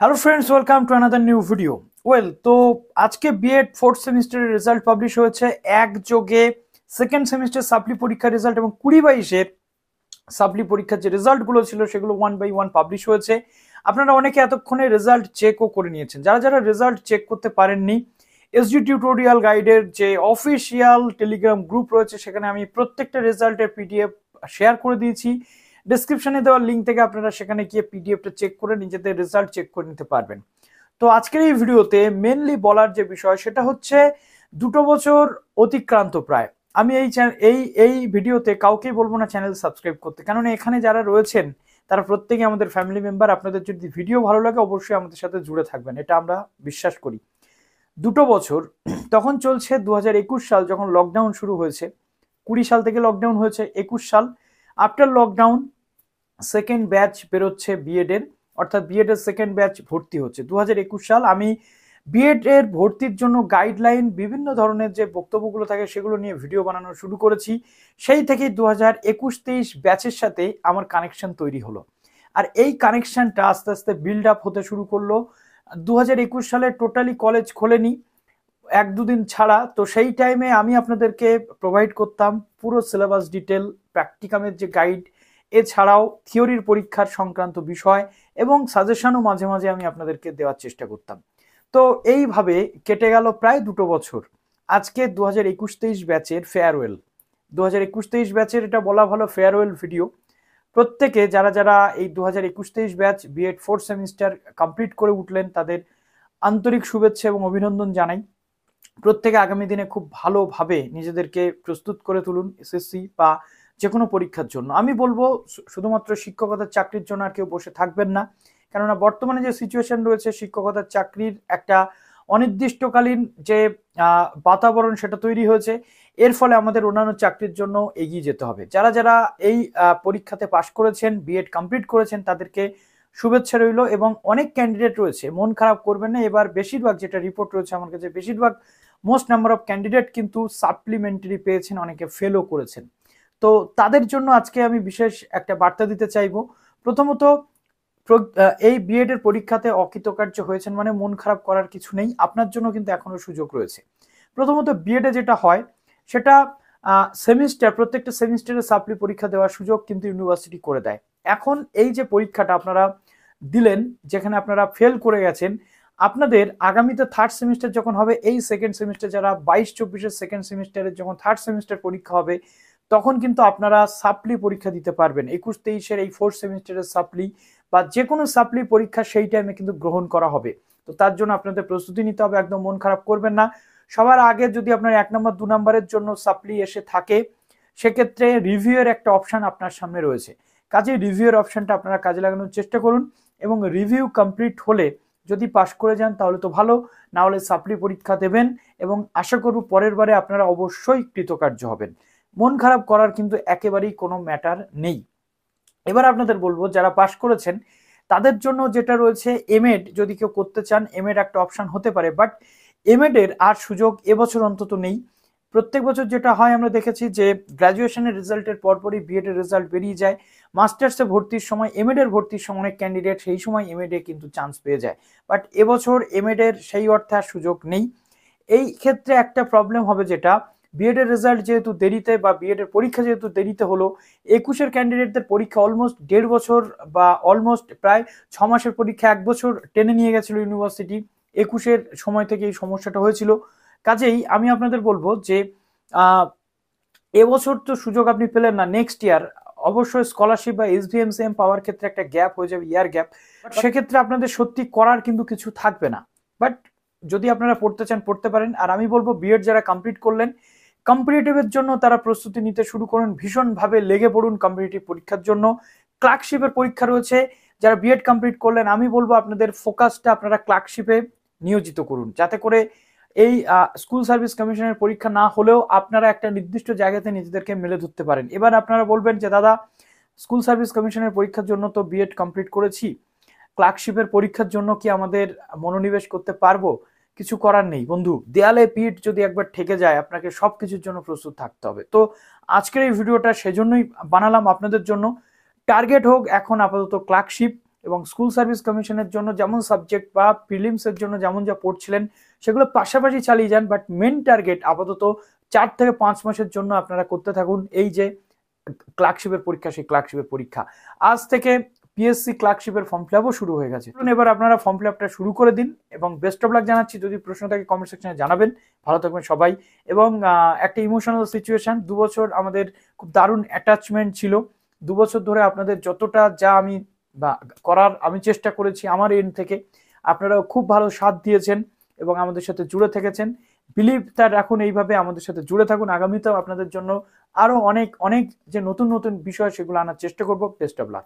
Hello friends, welcome to another new video. তো আজকে B Ed fourth সেমিস্টারের রেজাল্ট পাবলিশ হয়েছে। একযোগে সেকেন্ড সেমিস্টার সাপ্লি পরীক্ষার রেজাল্ট এবং 20-22-এর সাপ্লি পরীক্ষার যে রেজাল্টগুলো ছিল সেগুলো 1 by 1 পাবলিশ হয়েছে। আপনারা অনেকে এতক্ষণে রেজাল্ট চেকও করে নিয়েছেন। যারা যারা রেজাল্ট চেক করতে পারেননি, এসডি টিউটোরিয়াল গাইডের যে অফিসিয়াল টেলিগ্রাম গ্রুপ রয়েছে সেখানে আমি প্রত্যেকটা রেজাল্টের পিডিএফ শেয়ার করে দিয়েছি। ডেসক্রিপশনে দেওয়া লিঙ্ক থেকে আপনারা সেখানে গিয়ে পিডিএফটা চেক করে নিজেদের রেজাল্ট চেক করে নিতে পারবেন। তো আজকের এই ভিডিওতে মেনলি বলার যে বিষয় সেটা হচ্ছে 2 বছর অতিক্রান্ত প্রায়। আমি এই ভিডিওতে কাউকেই বলবো না চ্যানেল সাবস্ক্রাইব করতে, কেননা এখানে যারা রয়েছেন তারা প্রত্যেকে আমাদের ফ্যামিলি মেম্বার। আপনাদের যদি ভিডিও ভালো লাগে অবশ্যই আমাদের সাথে জুড়ে থাকবেন, এটা আমরা বিশ্বাস করি। 2 বছর তখন চলছে 2021 সাল, যখন লকডাউন শুরু হয়েছে। 20 সাল থেকে লকডাউন হয়েছে, 21 সাল আফটার লকডাউন সেকেন্ড ব্যাচ বেরোচ্ছে বিএড এর, অর্থাৎ বিএড এর সেকেন্ড ব্যাচ ভর্তি হচ্ছে 2021 সাল। আমি বিএড এর ভর্তির জন্য গাইডলাইন, বিভিন্ন ধরনের যে বক্তব্যগুলো থাকে সেগুলো নিয়ে ভিডিও বানানো শুরু করেছি। সেই থেকেই 2021-23 ব্যাচের সাথে আমার কানেকশন তৈরি হলো, আর এই কানেকশনটা আস্তে আস্তে বিল্ড আপ হতে শুরু করলো। 2021 সালে টোটালি কলেজ খোলেনি, 1-2 দিন ছাড়া। তো সেই টাইমে আমি আপনাদেরকে প্রোভাইড করতাম পুরো সিলেবাস ডিটেল, প্র্যাকটিকামের যে গাইড, এছাড়াও থিওরির পরীক্ষার সংক্রান্ত বিষয় এবং সাজেশনও মাঝে মাঝে আমি আপনাদেরকে দেওয়ার চেষ্টা করতাম। তো এইভাবে কেটে গেল প্রায় 2 বছর। আজকে 2021-23 ব্যাচের ফেয়ারওয়েল, 2021-23 ব্যাচের এটা বলা ভালো ফেয়ারওয়েল ভিডিও। প্রত্যেকে যারা যারা এই 2021-23 batch BEd fourth semester complete করে উঠলেন তাদের আন্তরিক শুভেচ্ছা এবং অভিনন্দন জানাই। প্রত্যেকে আগামী দিনে খুব ভালোভাবে নিজেদেরকে প্রস্তুত করে তুলুন এসএসসি বা যে কোনো পরীক্ষার জন্য। আমি বলবো শুধুমাত্র শিক্ষকতার চাকরির জন্য আর কেউ বসে থাকবেন না, কেননা বর্তমানে যে সিচুয়েশন রয়েছে শিক্ষকতার চাকরির একটা অনির্দিষ্টকালীন যে বাতাবরণ সেটা তৈরি হয়েছে। এর ফলে আমাদের অন্যান্য চাকরির জন্য এগিয়ে যেতে হবে। যারা যারা এই পরীক্ষাতে পাশ করেছেন, বিএড কমপ্লিট করেছেন, তাদেরকে শুভেচ্ছা রইল। এবং অনেক ক্যান্ডিডেট রয়েছে, মন খারাপ করবেন না। এবার বেশিরভাগ যেটা রিপোর্ট রয়েছে আমার কাছে, বেশিরভাগ মোস্ট নাম্বার অফ ক্যান্ডিডেট কিন্তু সাপ্লিমেন্টারি পেয়েছেন, অনেকে ফেলও করেছেন। তো তাদের জন্য আজকে আমি বিশেষ একটা বার্তা দিতে চাইবো। প্রথমত, এই বিএড এর পরীক্ষাতে অকৃতকার্য হয়েছেন মানে মন খারাপ করার কিছু নেই, আপনার জন্য কিন্তু এখনো সুযোগ রয়েছে। প্রথমত, বিএড এ যেটা হয় সেটা সেমিস্টার, প্রত্যেকটা সেমিস্টারে সাপ্লি পরীক্ষা দেওয়ার সুযোগ কিন্তু ইউনিভার্সিটি করে দেয়। এখন এই যে পরীক্ষাটা আপনারা দিলেন, যেখানে আপনারা ফেল করে গেছেন, আপনাদের আগামীতে থার্ড সেমিস্টার যখন হবে, এই সেকেন্ড সেমিস্টার যারা 22-24-এর সেকেন্ড সেমিস্টারের যখন থার্ড সেমিস্টার পরীক্ষা হবে, তখন কিন্তু আপনারা সাপ্লি পরীক্ষা দিতে পারবেন। 21-23-এর এই ফোর্থ সেমিস্টারের সাপ্লি বা যে কোনো সাপ্লি পরীক্ষা সেই টাইমে কিন্তু গ্রহণ করা হবে। তো তার জন্য আপনাদের প্রস্তুতি নিতে হবে, একদম মন খারাপ করবেন না। সবার আগে যদি আপনার 1 নম্বর 2 নম্বরের জন্য সাপ্লি এসে থাকে, সেক্ষেত্রে রিভিউয়ের একটা অপশন আপনার সামনে রয়েছে। কাজে রিভিউয়ের অপশনটা আপনারা কাজে লাগানোর চেষ্টা করুন, এবং রিভিউ কমপ্লিট হলে যদি পাশ করে যান তাহলে তো ভালো, না হলে সাপ্লি পরীক্ষা দেবেন এবং আশা করব পরের বারে আপনারা অবশ্যই কৃতকার্য হবেন। মন খারাপ করার কিন্তু একেবারেই কোনো ম্যাটার নেই। এবার আপনাদের বলবো, যারা পাশ করেছেন তাদের জন্য যেটা রয়েছে, এমএড যদি কেউ করতে চান, এমএড একটা অপশন হতে পারে, বাট এমএড এর আর সুযোগ এবছর অন্তত নেই। প্রত্যেক বছর যেটা হয় আমরা দেখেছি যে গ্র্যাজুয়েশনের রেজাল্টের পরপরই বিএড এর রেজাল্ট বেরিয়ে যায়। মাস্টার্সে ভর্তির সময়, এমএড এর ভর্তির সময় অনেক ক্যান্ডিডেট সেই সময় এমএড এ কিন্তু চান্স পেয়ে যায়, বাট এবছর এমএড এর সেই অর্থে আর সুযোগ নেই। এই ক্ষেত্রে একটা প্রবলেম হবে, যেটা বিএড এর রেজাল্ট যেহেতু দেরিতে বা বিএড এর পরীক্ষা যেহেতু দেরিতে হলো, 21-এর ক্যান্ডিডেটদের পরীক্ষা অলমোস্ট 1.5 বছর বা অলমোস্ট প্রায় 6 মাসের পরীক্ষা 1 বছর টেনে নিয়ে গেছিল ইউনিভার্সিটি। 21-এর সময় থেকে এই সমস্যাটা হয়েছিল। কাজেই আমি আপনাদের বলবো যে এবছর তো সুযোগ আপনি পেলেন না, নেক্সট ইয়ার অবশ্যই স্কলারশিপ বা এসভিএমসিএম পাওয়ার ক্ষেত্রে একটা গ্যাপ হয়ে যাবে, ইয়ার গ্যাপ। সেক্ষেত্রে আপনাদের সত্যি করার কিন্তু কিছু থাকবে না, বাট যদি আপনারা পড়তে চান পড়তে পারেন। আর আমি বলবো বিএড যারা কমপ্লিট করলেন, কম্পিটিটিভের জন্য তারা প্রস্তুতি নিতে শুরু করুন, ভীষণভাবে লেগে পড়ুন কম্পিটিটিভ পরীক্ষার জন্য। ক্লার্কশিপের পরীক্ষা রয়েছে, যারা বিএড কমপ্লিট করলেন আমি বলবো আপনাদের ফোকাসটা আপনারা ক্লার্কশিপে নিয়োজিত করুন, যাতে করে এই স্কুল সার্ভিস কমিশনের পরীক্ষা না হলেও আপনারা একটা নির্দিষ্ট জায়গাতে নিজেদেরকে মেলে ধরতে পারেন। এবার আপনারা বলবেন যে দাদা, স্কুল সার্ভিস কমিশনের পরীক্ষার জন্য তো বিএড কমপ্লিট করেছি, ক্লার্কশিপের পরীক্ষার জন্য কি আমাদের মনোনিবেশ করতে পারবো? কিছু করার নেই বন্ধু, দেয়ালে পিঠ যদি একবার ঠেকে যায় আপনাকে সবকিছুর জন্য প্রস্তুত থাকতে হবে। তো আজকের এই ভিডিওটা সেজন্যই বানালাম আপনাদের জন্য। টার্গেট হোক এখন আপাতত ক্লার্কশিপ, এবং স্কুল সার্ভিস কমিশনের জন্য যেমন সাবজেক্ট বা প্রিলিমসের জন্য যেমন যা পড়ছিলেন সেগুলো পাশাপাশি চালিয়ে যান, বাট মেন টার্গেট আপাতত 4 থেকে 5 মাসের জন্য আপনারা করতে থাকুন এই যে ক্লার্কশিপের পরীক্ষা, সেই ক্লার্কশিপের পরীক্ষা। আজ থেকে পিএসসি ক্লার্কশিপের ফর্ম ফিল আপও শুরু হয়ে গেছে। এবার আপনারা ফর্ম ফিল আপটা শুরু করে দিন এবং বেস্ট অফ লাক জানাচ্ছি। যদি প্রশ্ন থাকে কমেন্ট সেকশনে জানাবেন। ভালো থাকবেন সবাই। এবং একটা ইমোশনাল সিচুয়েশন, 2 বছর আমাদের খুব দারুণ অ্যাটাচমেন্ট ছিল। 2 বছর ধরে আপনাদের যতটা যা আমি করার আমি চেষ্টা করেছি আমার এন্ড থেকে, আপনারাও খুব ভালো সাথ দিয়েছেন এবং আমাদের সাথে জুড়ে থেকেছেন। বিলিভ দ্যাট এখন এইভাবে আমাদের সাথে জুড়ে থাকুন। আগামীতেও আপনাদের জন্য আরো অনেক অনেক যে নতুন নতুন বিষয় সেগুলো আনার চেষ্টা করব। Best of luck.